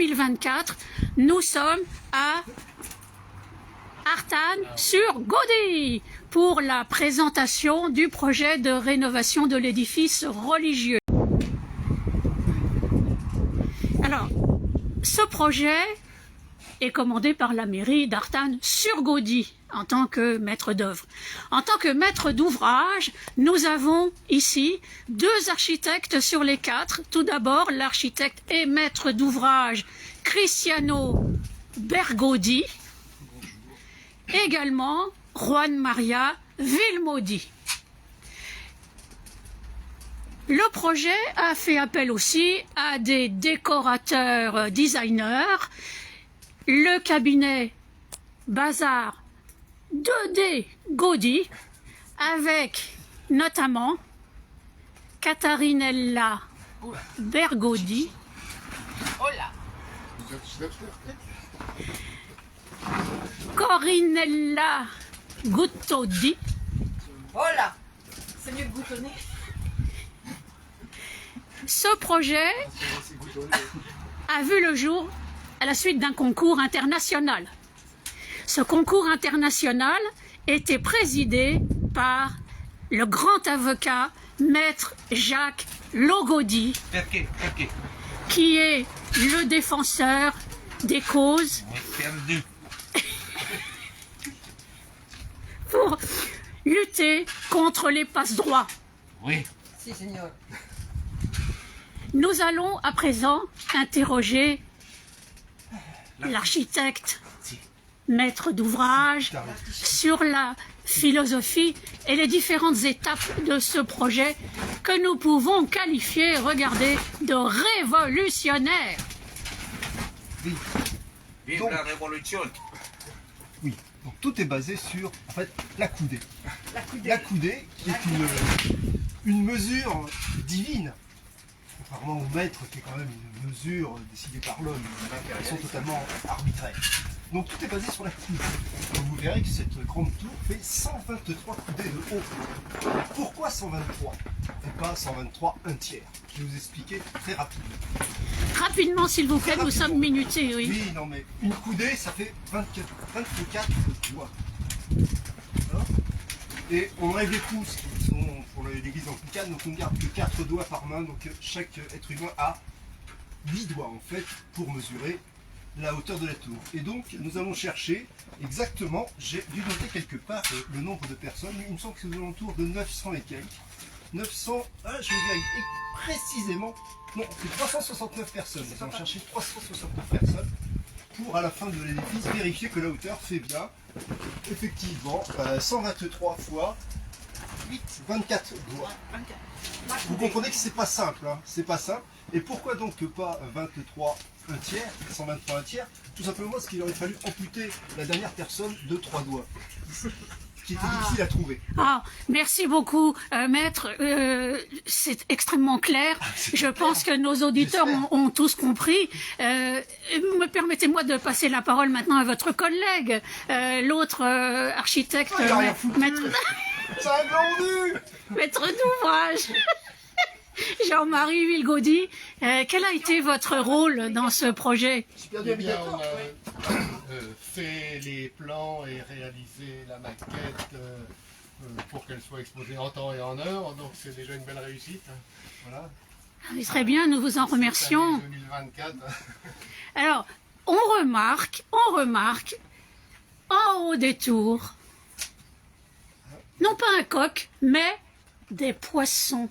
2024, nous sommes à Artane-sur-Gaudie pour la présentation du projet de rénovation de l'édifice religieux. Alors, ce projet est commandé par la mairie d'Artane-sur-Gaudie en tant que maître d'œuvre. En tant que maître d'ouvrage, nous avons ici 2 architectes sur les 4. Tout d'abord, l'architecte et maître d'ouvrage Cristiano Bergodi, également Juan Maria Vilmodi. Le projet a fait appel aussi à des décorateurs designers. Le cabinet Bazar 2D Gaudi, avec notamment Catarinella Bergodi, Corinella Guttodi, c'est mieux que boutonner. Ce projet a vu le jour à la suite d'un concours international. Ce concours international était présidé par le grand avocat Maître Jacques Logodi, qui est le défenseur des causes pour lutter contre les passe-droits. Oui. Si, signor. Nous allons à présent interroger l'architecte, maître d'ouvrage, sur la philosophie et les différentes étapes de ce projet que nous pouvons qualifier, regarder, de révolutionnaire. Vive la révolution. Oui, donc tout est basé sur en fait la coudée. La coudée qui est une mesure divine. Contrairement au mètre qui est quand même une mesure décidée par l'homme, elles sont totalement arbitraires. Donc tout est basé sur la coudée. Donc vous verrez que cette grande tour fait 123 coudées de haut. Pourquoi 123 et pas 123 un tiers? Je vais vous expliquer très rapidement. Rapidement, s'il vous plaît, nous sommes minutés, oui. Oui, non mais une coudée, ça fait 24 doigts. Hein? Et on enlève les pouces qui sont pour l'église anglicane, donc on ne garde que 4 doigts par main, donc chaque être humain a 8 doigts en fait pour mesurer la hauteur de la tour. Et donc nous allons chercher exactement, j'ai dû noter quelque part le nombre de personnes, il me semble que c'est aux alentours de 900 et quelques. 900, je vais dire précisément, non, c'est 369 personnes. Nous allons chercher 369 personnes pour à la fin de l'édifice vérifier que la hauteur fait bien. Effectivement, 123 fois 8, 24 doigts. Vous comprenez que c'est pas simple, hein, c'est pas simple. Et pourquoi donc pas 23 un tiers, 123 un tiers? Tout simplement parce qu'il aurait fallu amputer la dernière personne de 3 doigts. Qui était difficile à trouver. Ah, merci beaucoup, maître. C'est extrêmement clair. Je pense que nos auditeurs ont tous compris. Permettez-moi de passer la parole maintenant à votre collègue, l'autre architecte, maître, C'est un glandu. maître d'ouvrage, Jean-Marie Vilgodi. Quel a été votre rôle dans ce projet? Eh bien, on a fait les plans et réalisé la maquette pour qu'elle soit exposée en temps et en heure, donc c'est déjà une belle réussite. Voilà. Ah, très bien, nous vous en remercions. 2024. Alors, on remarque, en haut des tours, non pas un coq, mais des poissons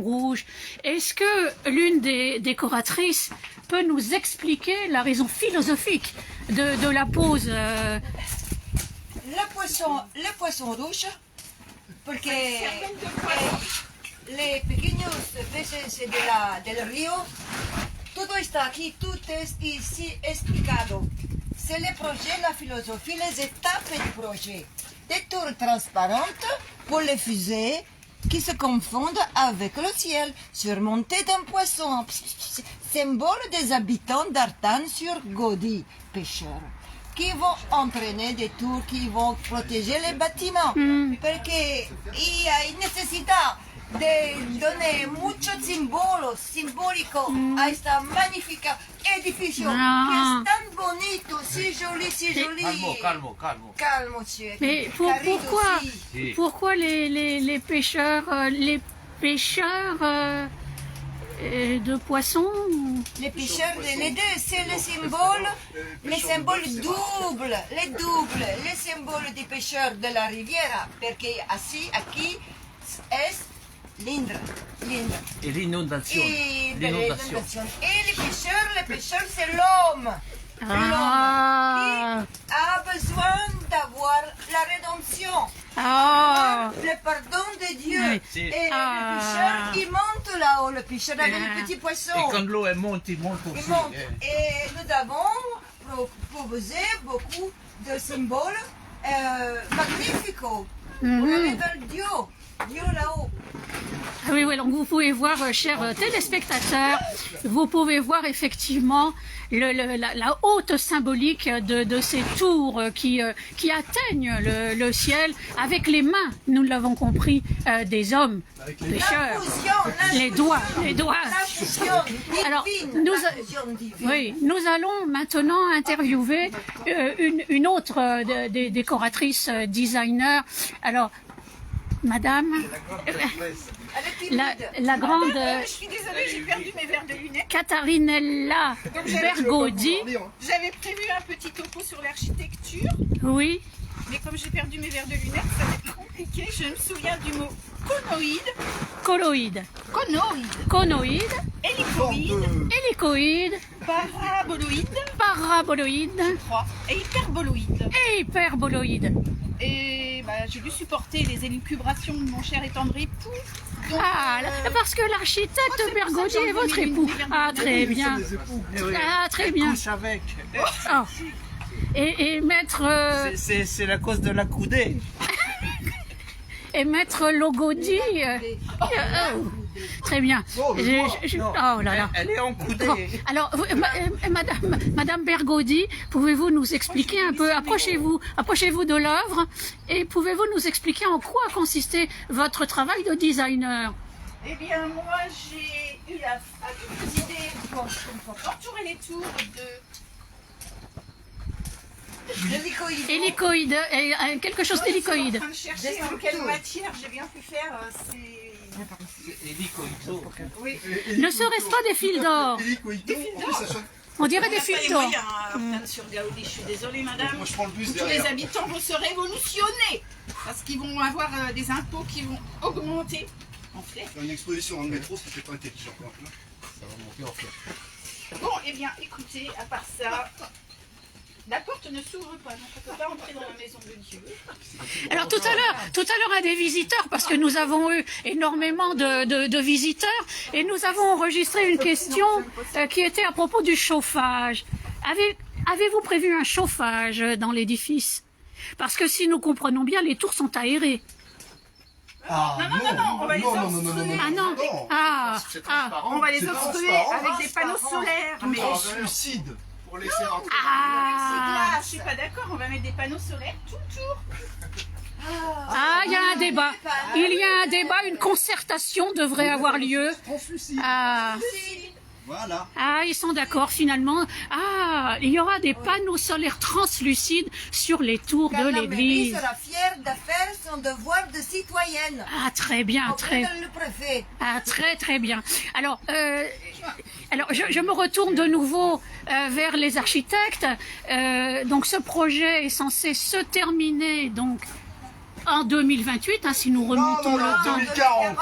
rouges. Est-ce que l'une des décoratrices peut nous expliquer la raison philosophique de la pose Le poisson rouge, parce que les pequeños peces del río, todo está aquí, tout est ici explicado. C'est le projet, la philosophie, les étapes du projet. Des tours transparentes pour les fusées qui se confondent avec le ciel, surmontées d'un poisson, symbole des habitants d'Artane-sur-Gaudie, pêcheurs, qui vont entraîner des tours qui vont protéger les bâtiments. Parce qu'il y a une nécessité de donner muchos símbolos simbólicos a esta magnífica edificio que es tan bonito, si joli, si joli. Calmo, calmo, calmo. Calmo, monsieur. Mais Carrito, pourquoi, si. Si. pourquoi les pêcheurs de poissons? Les pêcheurs, les deux, c'est le symbole, les symboles doubles, les symboles des pêcheurs de la riviera, parce que aquí es l'Indre. Et l'inondation. Et de L'inondation. l'inondation. Et les pêcheurs, c'est l'homme. Ah, L'homme qui a besoin d'avoir la rédemption, ah, le pardon de Dieu. Oui. Si. Et Ah. le pêcheur, il monte là-haut, le pêcheur avec les petits Et poissons. quand l'eau elle monte aussi. Il monte. Et nous avons proposé beaucoup de symboles magnifiques pour aller vers Dieu. Dieu là-haut. oui, oui, donc vous pouvez voir, chers téléspectateurs, vous pouvez voir effectivement la haute symbolique de ces tours qui atteignent le ciel avec les mains, nous l'avons compris, des hommes pêcheurs. Les doigts. L'infusion Alors, divine. nous, L'infusion divine. oui, nous allons maintenant interviewer une autre des décoratrices designer. Alors, Madame, Elle est timide. la grande Je suis désolée, j'ai perdu mes verres de lunettes. Catarinella Bergodi, J'avais prévu un petit topo sur l'architecture, oui, mais comme j'ai perdu mes verres de lunettes, ça va être compliqué. Je me souviens du mot conoïde, conoïde, hélicoïde, hélicoïde, paraboloïde, paraboloïde et hyperboloïde. et hyperboloïde. Et j'ai dû supporter les élucubrations de mon cher et tendre époux. Donc, Ah, parce que l'architecte Bergodi est votre époux. Ah, très bien. Ah, très bien. Couche avec. Ah. Et maître C'est la cause de la coudée. Logodi. Très bien. Non, mais moi, Oh là là. Elle est en coudée. Bon, alors, Madame Bergodi, pouvez-vous nous expliquer un peu, approchez-vous de l'œuvre, et pouvez-vous nous expliquer en quoi consistait votre travail de designer? eh bien, moi, j'ai eu la fabuleuse idée pour entourer les tours de... L'hélicoïde. Hélicoïde, quelque chose Je suis d'hélicoïde. en train de chercher en quelle matière j'ai bien pu faire ces... Hélicoïdo. Oui. Ne serait-ce pas des fils d'or? On dirait des fils d'or. Sur Gaudi, je suis désolée, madame. Moi je prends le bus Tous les derrière. habitants vont se révolutionner parce qu'ils vont avoir des impôts qui vont augmenter. En fait. Faire une exposition dans le métro, c'était pas intelligent. Ça va monter en fleurs. Bon, eh bien, écoutez, à part ça, la porte ne s'ouvre pas, donc on ne peut pas entrer dans la maison de Dieu. Alors tout à l'heure, à des visiteurs, parce que nous avons eu énormément de visiteurs, et nous avons enregistré une question qui était à propos du chauffage. Avez-vous prévu un chauffage dans l'édifice? Parce que si nous comprenons bien, les tours sont aérées. Ah non, on va les obstruer. Ah non, On va les C'est obstruer transparent. avec des panneaux solaires. Mais Translucide. Pour laisser rentrer. ah, je suis pas d'accord, on va mettre des panneaux solaires tout le tour. ah, il y a un débat. Il y a un débat, une concertation devrait avoir lieu. Translucide. Ah. Voilà. Ah, ils sont d'accord finalement. Ah, il y aura des panneaux solaires translucides sur les tours Car de la mairie l'église. sera fière de faire son devoir de citoyenne. Ah, très bien, Auprès de le préfet. Ah, très bien. Alors, je me retourne de nouveau vers les architectes. Donc, ce projet est censé se terminer donc en 2028, hein, si nous remontons le temps. 2040.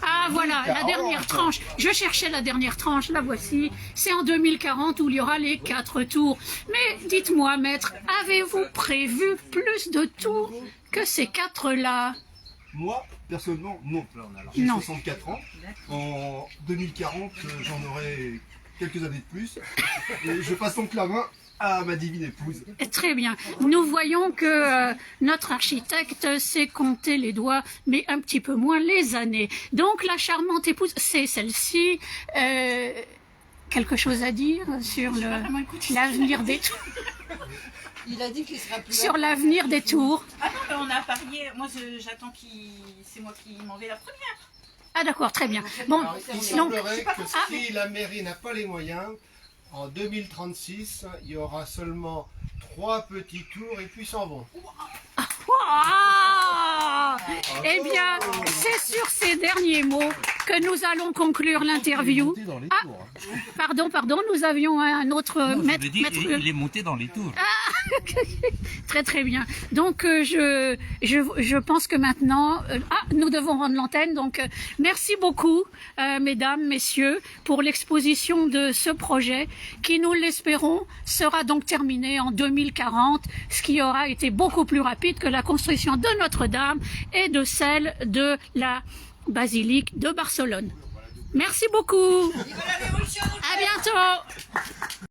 Ah voilà, la 2040. dernière tranche. Je cherchais la dernière tranche, la voici. C'est en 2040 où il y aura les 4 tours. Mais dites-moi, maître, avez-vous prévu plus de tours que ces 4-là? Moi, personnellement, non. J'ai Non. 64 ans. En 2040, j'en aurai quelques années de plus. Et je passe donc la main à ma divine épouse. Très bien. Nous voyons que notre architecte sait compter les doigts, mais un petit peu moins les années. Donc la charmante épouse, c'est celle-ci. Quelque chose à dire sur l'avenir des tours? Il a dit qu'il sera plus Sur l'avenir des tours. Ah non, mais on a parié. Moi, j'attends qu'il. C'est moi qui m'en vais la première. Ah d'accord, très bien. Bon, Alors, il donc, semblerait que si la mairie n'a pas les moyens, en 2036, il y aura seulement 3 petits tours et puis s'en vont. Waouh! Eh bien, c'est sur ces derniers mots que nous allons conclure l'interview. Ah, pardon, nous avions un autre maître. Il est monté dans les tours. Très très bien. Donc je pense que maintenant, nous devons rendre l'antenne. Donc merci beaucoup, mesdames, messieurs, pour l'exposition de ce projet qui, nous l'espérons, sera donc terminé en 2040, ce qui aura été beaucoup plus rapide que la construction de Notre-Dame et de celle de la basilique de Barcelone. Merci beaucoup. À bientôt.